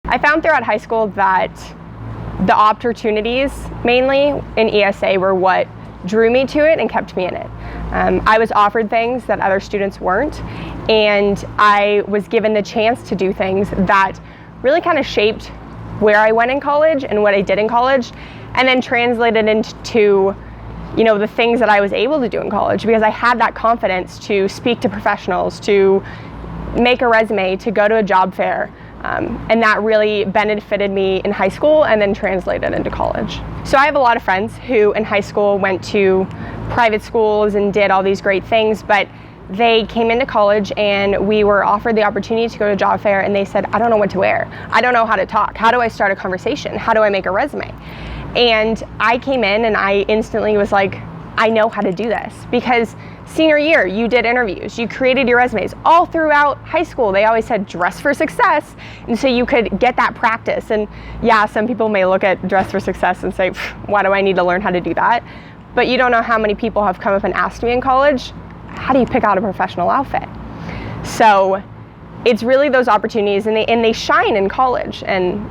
I found throughout high school that the opportunities, mainly in ESA, were what drew me to it and kept me in it. I was offered things that other students weren't, and I was given the chance to do things that really kind of shaped where I went in college and what I did in college, and then translated into the things that I was able to do in college, because I had that confidence to speak to professionals, to make a resume, to go to a job fair. And that really benefited me in high school and then translated into college. So I have a lot of friends who in high school went to private schools and did all these great things, but they came into college and we were offered the opportunity to go to a job fair, and they said, I don't know what to wear. I don't know how to talk. How do I start a conversation? How do I make a resume? And I came in and I instantly was like, I know how to do this, because senior year, you did interviews, you created your resumes. All throughout high school, they always said dress for success, and so you could get that practice. And yeah, some people may look at dress for success and say, why do I need to learn how to do that? But you don't know how many people have come up and asked me in college, how do you pick out a professional outfit? So it's really those opportunities, and they shine in college, and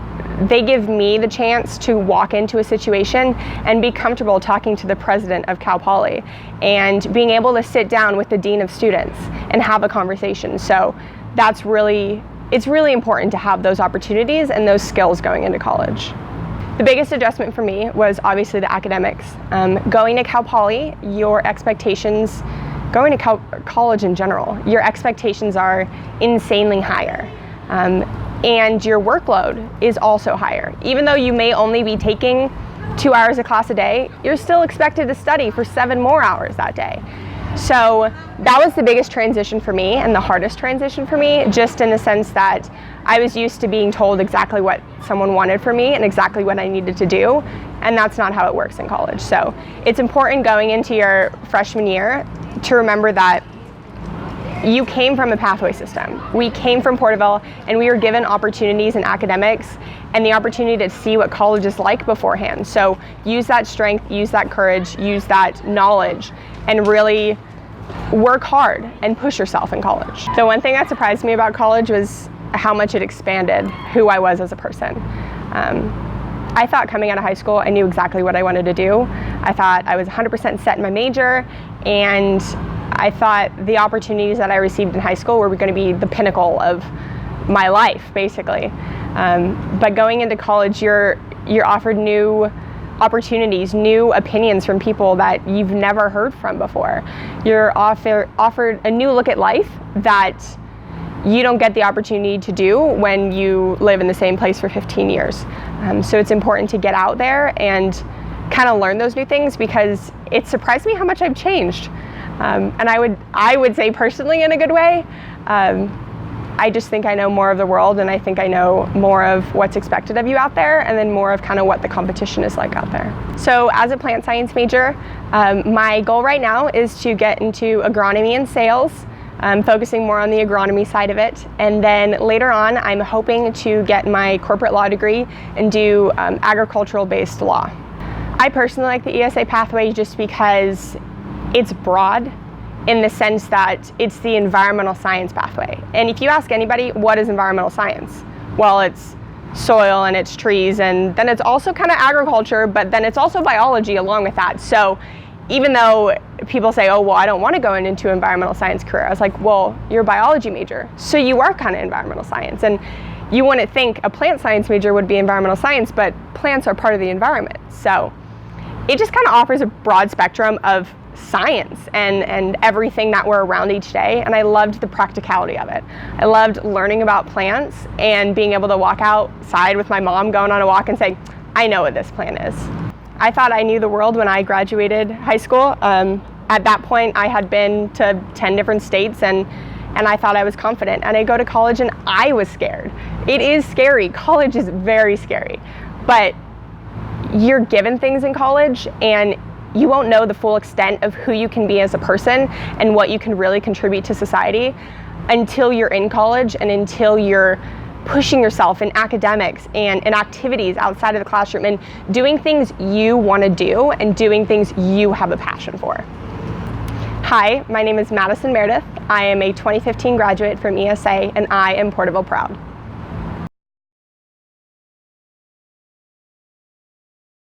they give me the chance to walk into a situation and be comfortable talking to the president of Cal Poly and being able to sit down with the dean of students and have a conversation. So it's really important to have those opportunities and those skills going into college. The biggest adjustment for me was obviously the academics. Going to Cal Poly, your expectations, going to college in general, your expectations are insanely higher. And your workload is also higher. Even though you may only be taking 2 hours of class a day, you're still expected to study for 7 more hours that day. So that was the biggest transition for me, and the hardest transition for me, just in the sense that I was used to being told exactly what someone wanted from me and exactly what I needed to do, and that's not how it works in college. So it's important going into your freshman year to remember that you came from a pathway system. We came from Porterville, and we were given opportunities in academics and the opportunity to see what college is like beforehand. So use that strength, use that courage, use that knowledge, and really work hard and push yourself in college. The one thing that surprised me about college was how much it expanded who I was as a person. I thought coming out of high school, I knew exactly what I wanted to do. I thought I was 100% set in my major, and I thought the opportunities that I received in high school were going to be the pinnacle of my life, basically. But going into college, you're offered new opportunities, new opinions from people that you've never heard from before. You're offered a new look at life that you don't get the opportunity to do when you live in the same place for 15 years. So it's important to get out there and kind of learn those new things, because it surprised me how much I've changed. And I would say personally in a good way. I just think I know more of the world, and I think I know more of what's expected of you out there, and then more of kind of what the competition is like out there. So as a plant science major, my goal right now is to get into agronomy and sales, focusing more on the agronomy side of it. And then later on, I'm hoping to get my corporate law degree and do agricultural-based law. I personally like the ESA pathway just because it's broad in the sense that it's the environmental science pathway. And if you ask anybody, what is environmental science? Well, it's soil and it's trees, and then it's also kind of agriculture, but then it's also biology along with that. So even though people say, oh, well, I don't want to go into an environmental science career, I was like, well, you're a biology major, so you are kind of environmental science. And you wouldn't think a plant science major would be environmental science, but plants are part of the environment. So it just kind of offers a broad spectrum of science and everything that we're around each day, and I loved the practicality of it. I loved learning about plants and being able to walk outside with my mom going on a walk and say, I know what this plant is. I thought I knew the world when I graduated high school. At that point, I had been to 10 different states, and I thought I was confident. And I go to college and I was scared. It is scary. College is very scary. But you're given things in college, and you won't know the full extent of who you can be as a person and what you can really contribute to society until you're in college and until you're pushing yourself in academics and in activities outside of the classroom and doing things you want to do and doing things you have a passion for. Hi, my name is Madison Meredith. I am a 2015 graduate from ESA, and I am Porterville proud.